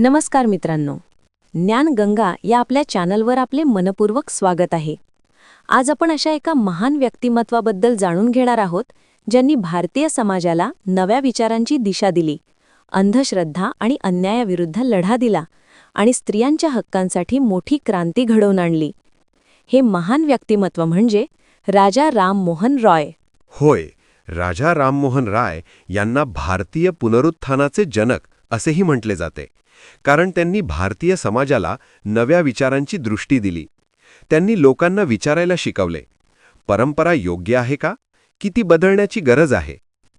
नमस्कार मित्रांनो, ज्ञानगंगा या आपल्या चॅनलवर आपले मनपूर्वक स्वागत आहे. आज आपण अशा एका महान व्यक्तिमत्वाबद्दल जाणून घेणार आहोत ज्यांनी भारतीय समाजाला नव्या विचारांची दिशा दिली, अंधश्रद्धा आणि अन्यायाविरुद्ध लढा दिला आणि स्त्रियांच्या हक्कांसाठी मोठी क्रांती घडवून आणली. हे महान व्यक्तिमत्व म्हणजे राजा राममोहन रॉय. होय, राजा राममोहन राय यांना भारतीय पुनरुत्थानाचे जनक असेही म्हटले जाते, कारण त्यांनी भारतीय समाजाला नव्या विचारांची दृष्टी दिली. त्यांनी लोकांना विचारायला शिकवले, परंपरा योग्य आहे का, की ती बदलण्याची गरज आहे.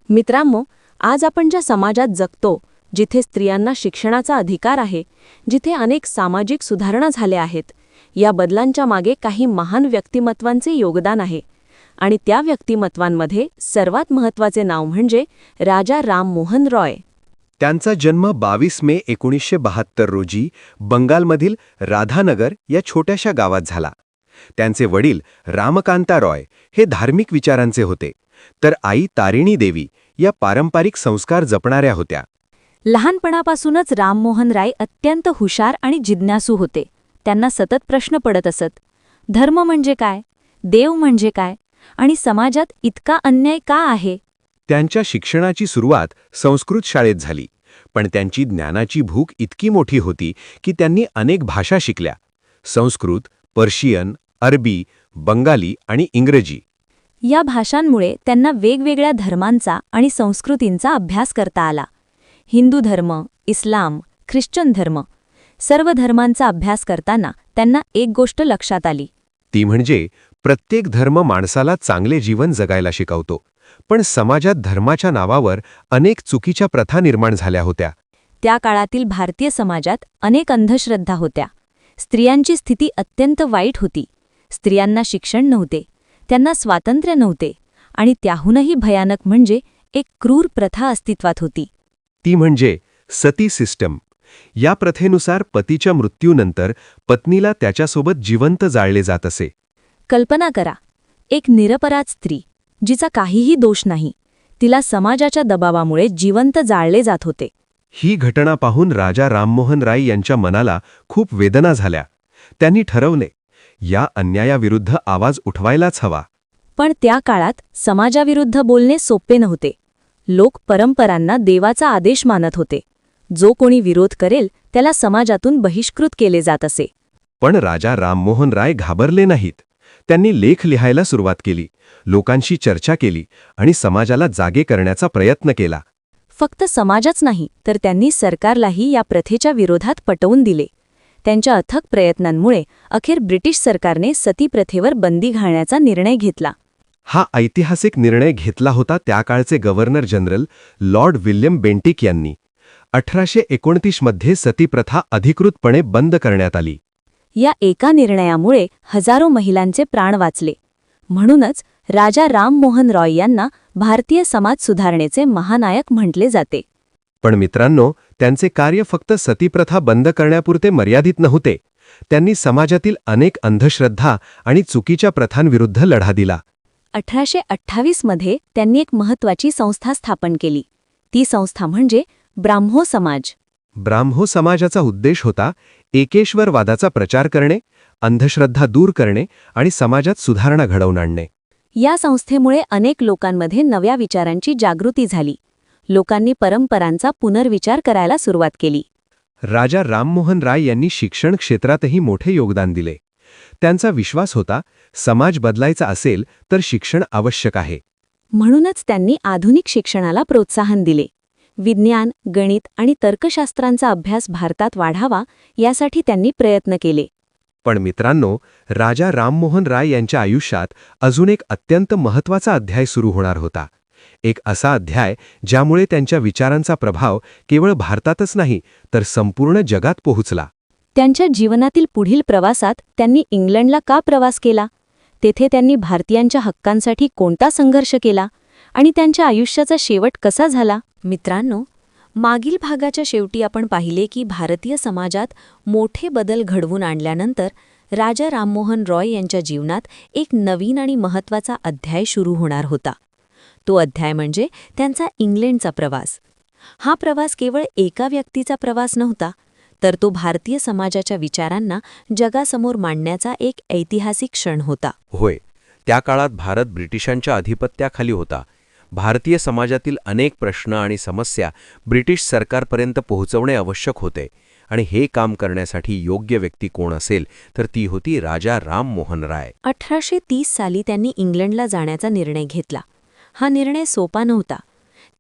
मित्रांनो, आज आपण ज्या समाजात जगतो, जिथे स्त्रियांना शिक्षणाचा अधिकार आहे, जिथे अनेक सामाजिक सुधारणा झाल्या आहेत, या बदलांच्या मागे काही महान व्यक्तिमत्वांचे योगदान आहे. आणि त्या व्यक्तिमत्वांमध्ये सर्वात महत्त्वाचे नाव म्हणजे राजा राममोहन रॉय. त्यांचा जन्म 22 मे 1972 रोजी बंगालमधील राधानगर या छोट्याशा गावात झाला. त्यांचे वडील रामकांता रॉय हे धार्मिक विचारांचे होते, तर आई तारिणी देवी या पारंपरिक संस्कार जपणाऱ्या होत्या. लहानपणापासूनच राममोहन राय अत्यंत हुशार आणि जिज्ञासू होते. त्यांना सतत प्रश्न पडत असत. धर्म म्हणजे काय, देव म्हणजे काय, आणि समाजात इतका अन्याय का आहे. त्यांच्या शिक्षणाची सुरुवात संस्कृत शाळेत झाली, पण त्यांची ज्ञानाची भूक इतकी मोठी होती की त्यांनी अनेक भाषा शिकल्या: संस्कृत, पर्शियन, अरबी, बंगाली आणि इंग्रजी. या भाषांमुळे त्यांना वेगवेगळ्या धर्मांचा आणि संस्कृतींचा अभ्यास करता आला. हिंदू धर्म, इस्लाम, ख्रिश्चन धर्म, सर्व धर्मांचा अभ्यास करताना त्यांना एक गोष्ट लक्षात आली. ती म्हणजे प्रत्येक धर्म माणसाला चांगले जीवन जगायला शिकवतो, पण समाजात धर्माच्या नावावर अनेक चुकीच्या प्रथा निर्माण झाल्या होत्या. त्या काळातील भारतीय समाजात अनेक अंधश्रद्धा होत्या. स्त्रियांची स्थिती अत्यंत वाईट होती. स्त्रियांना शिक्षण नव्हते, त्यांना स्वातंत्र्य नव्हते, आणि त्याहूनही भयानक म्हणजे एक क्रूर प्रथा अस्तित्वात होती. ती म्हणजे सती सिस्टम. या प्रथेनुसार पतीच्या मृत्यूनंतर पत्नीला त्याच्यासोबत जिवंत जाळले जात असे. कल्पना करा, एक निरपराध स्त्री, जिचा काहीही दोष नाही, तिला समाजाच्या दबावामुळे जिवंत जाळले जात होते. ही घटना पाहून राजा राममोहन राय यांच्या मनाला खूप वेदना झाल्या. त्यांनी ठरवले, या अन्यायाविरुद्ध आवाज उठवायलाच हवा. पण त्या काळात समाजाविरुद्ध बोलणे सोपे नव्हते. लोक परंपरांना देवाचा आदेश मानत होते. जो कोणी विरोध करेल त्याला समाजातून बहिष्कृत केले जात असे. पण राजा राममोहन राय घाबरले नाहीत. त्यांनी लेख लिहायला सुरुवात केली, लोकांशी चर्चा केली आणि समाजाला जागे करण्याचा प्रयत्न केला. फक्त समाजच नाही, तर त्यांनी सरकारलाही या प्रथेच्या विरोधात पटवून दिले. त्यांच्या अथक प्रयत्नांमुळे अखेर ब्रिटिश सरकारने सती प्रथेवर बंदी घालण्याचा निर्णय घेतला. हा ऐतिहासिक निर्णय घेतला होता त्या काळचे governor general Lord William Bentinck यांनी. 1829 मध्ये सती प्रथा अधिकृतपणे बंद करण्यात आली. या एका निर्णयामुळे हजारो महिलांचे प्राण वाचले. म्हणूनच राजा राममोहन रॉय यांना भारतीय समाज सुधारणेचे महानायक म्हटले जाते. पण मित्रांनो, त्यांचे कार्य फक्त सतीप्रथा बंद करण्यापुरते मर्यादित नव्हते. त्यांनी समाजातील अनेक अंधश्रद्धा आणि चुकीच्या प्रथांविरुद्ध लढा दिला. 1828 मध्ये त्यांनी एक महत्त्वाची संस्था स्थापन केली. ती संस्था म्हणजे ब्राह्मो समाज. ब्राह्मो समाजाचा उद्देश होता एकेश्वरवादाचा प्रचार करणे, अंधश्रद्धा दूर करणे आणि समाजात सुधारणा घडवून आणणे. या संस्थेमुळे अनेक लोकांमध्ये नव्या विचारांची जागृती झाली. लोकांनी परंपरांचा पुनर्विचार करायला सुरुवात केली. राजा राममोहन राय यांनी शिक्षण क्षेत्रातही मोठे योगदान दिले. त्यांचा विश्वास होता, समाज बदलायचा असेल तर शिक्षण आवश्यक आहे. म्हणूनच त्यांनी आधुनिक शिक्षणाला प्रोत्साहन दिले. विज्ञान, गणित आणि तर्कशास्त्रांचा अभ्यास भारतात वाढावा यासाठी त्यांनी प्रयत्न केले. पण मित्रांनो, राजा राममोहन राय यांच्या आयुष्यात अजून एक अत्यंत महत्त्वाचा अध्याय सुरू होणार होता. एक असा अध्याय ज्यामुळे त्यांच्या विचारांचा प्रभाव केवळ भारतातच नाही तर संपूर्ण जगात पोहोचला. त्यांच्या जीवनातील पुढील प्रवासात त्यांनी इंग्लंडला का प्रवास केला, तेथे त्यांनी भारतीयांच्या हक्कांसाठी कोणता संघर्ष केला आणि त्यांच्या आयुष्याचा शेवट कसा झाला. मित्रांनो, मागील भागाच्या शेवटी आपण पाहिले की भारतीय समाजात मोठे बदल घडवून आणल्यानंतर राजा राममोहन रॉय यांच्या जीवनात एक नवीन आणि महत्त्वाचा अध्याय सुरू होणार होता. तो अध्याय म्हणजे त्यांचा इंग्लंडचा प्रवास. हा प्रवास केवळ एका व्यक्तीचा प्रवास नव्हता, तर तो भारतीय समाजाच्या विचारांना जगासमोर मांडण्याचा एक ऐतिहासिक क्षण होता. होय, त्या काळात भारत ब्रिटिशांच्या अधिपत्याखाली होता. भारतीय समाजातील अनेक प्रश्न आणि समस्या ब्रिटिश सरकारपर्यंत पोहोचवणे आवश्यक होते आणि हे काम करण्यासाठी योग्य व्यक्ती कोण असेल तर ती होती राजा राममोहन राय. 1830 साली त्यांनी इंग्लंडला जाण्याचा निर्णय घेतला. हा निर्णय सोपा नव्हता.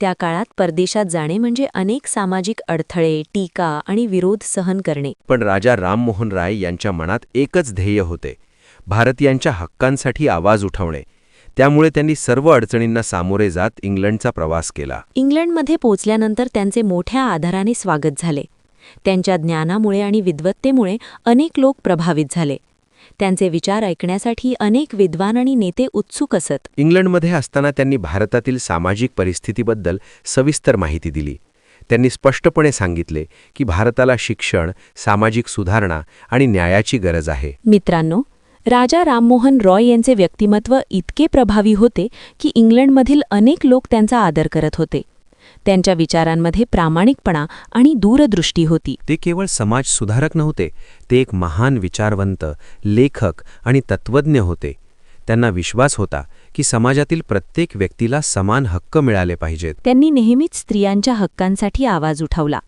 त्या काळात परदेशात जाणे म्हणजे अनेक सामाजिक अडथळे, टीका आणि विरोध सहन करणे. पण राजा राममोहन राय यांच्या मनात एकच ध्येय होते, भारतीयांच्या हक्कांसाठी आवाज उठवणे. त्यामुळे त्यांनी सर्व अडचणींना सामोरे जात इंग्लंडचा प्रवास केला. इंग्लंडमध्ये पोचल्यानंतर त्यांचे मोठ्या आदराने स्वागत झाले. त्यांच्या ज्ञानामुळे आणि विद्वत्तेमुळे अनेक लोक प्रभावित झाले. त्यांचे विचार ऐकण्यासाठी अनेक विद्वान आणि नेते उत्सुक असत. इंग्लंडमध्ये असताना त्यांनी भारतातील सामाजिक परिस्थितीबद्दल सविस्तर माहिती दिली. त्यांनी स्पष्टपणे सांगितले की भारताला शिक्षण, सामाजिक सुधारणा आणि न्यायाची गरज आहे. मित्रांनो, राजा राममोहन रॉय यांचे व्यक्तिमत्व इतके प्रभावी होते की इंग्लंडमधील अनेक लोक त्यांचा आदर करत होते. त्यांच्या विचारांमध्ये प्रामाणिकपणा आणि दूरदृष्टी होती. ते केवळ समाज सुधारक नव्हते, ते एक महान विचारवंत, लेखक आणि तत्त्वज्ञ होते. त्यांना विश्वास होता की समाजातील प्रत्येक व्यक्तीला समान हक्क मिळाले पाहिजेत. त्यांनी नेहमीच स्त्रियांच्या हक्कांसाठी आवाज उठवला.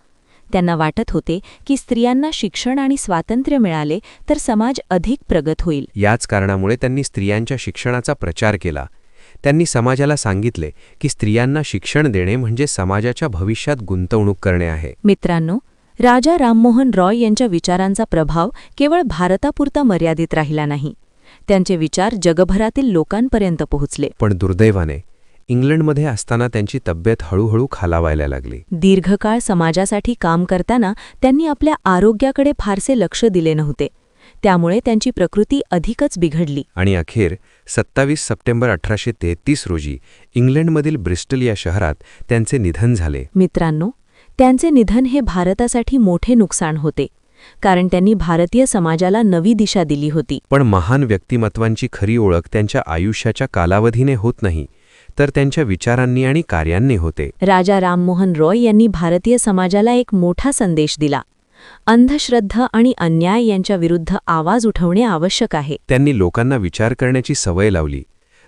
त्यांना वाटत होते की स्त्रियांना शिक्षण आणि स्वातंत्र्य मिळाले तर समाज अधिक प्रगत होईल. याच कारणामुळे त्यांनी स्त्रियांच्या शिक्षणाचा प्रचार केला. त्यांनी समाजाला सांगितले की स्त्रियांना शिक्षण देणे म्हणजे समाजाच्या भविष्यात गुंतवणूक करणे आहे. मित्रांनो, राजा राममोहन रॉय यांच्या विचारांचा प्रभाव केवळ भारतापुरता मर्यादित राहिला नाही. त्यांचे विचार जगभरातील लोकांपर्यंत पोहोचले. पण दुर्दैवाने इंग्लंडमध्ये असताना त्यांची तब्येत हळूहळू खालावायला लागली. दीर्घकाळ समाजासाठी काम करताना त्यांनी आपल्या आरोग्याकडे फारसे लक्ष दिले नव्हते. त्यामुळे त्यांची प्रकृती अधिकच बिघडली. आणि अखेर 27 सप्टेंबर 1833 रोजी इंग्लंडमधील ब्रिस्टल या शहरात त्यांचे निधन झाले. मित्रांनो, त्यांचे निधन हे भारतासाठी मोठे नुकसान होते, कारण त्यांनी भारतीय समाजाला नवी दिशा दिली होती. पण महान व्यक्तिमत्वांची खरी ओळख त्यांच्या आयुष्याच्या कालावधीने होत नाही, तर त्यांच्या विचारांनी आणि कार्यांनी होते. राजा राममोहन रॉय यांनी भारतीय समाजाला एक मोठा संदेश दिला. अंधश्रद्धा आणि अन्याय यांच्या विरुद्ध आवाज उठवणे आवश्यक आहे. त्यांनी लोकांना विचार करण्याची सवय लावली.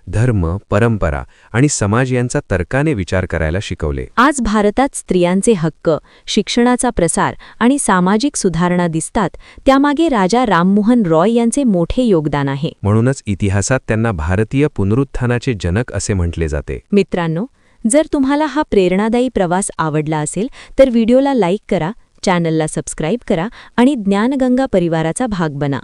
धर्म, परंपरा आणि समाज यांचा तर्काने विचार करायला शिकवले. आज भारतात स्त्रियांचे हक्क, शिक्षणाचा प्रसार आणि सामाजिक सुधारणा दिसतात. त्यामागे राजा राममोहन रॉय यांचे मोठे योगदान आहे. म्हणूनच इतिहासात त्यांना भारतीय पुनरुत्थानाचे जनक असे म्हटले जाते. मित्रांनो, जर तुम्हाला हा प्रेरणादायी प्रवास आवडला असेल तर व्हिडिओला लाईक करा, चॅनलला सबस्क्राईब करा आणि ज्ञानगंगा परिवाराचा भाग बना.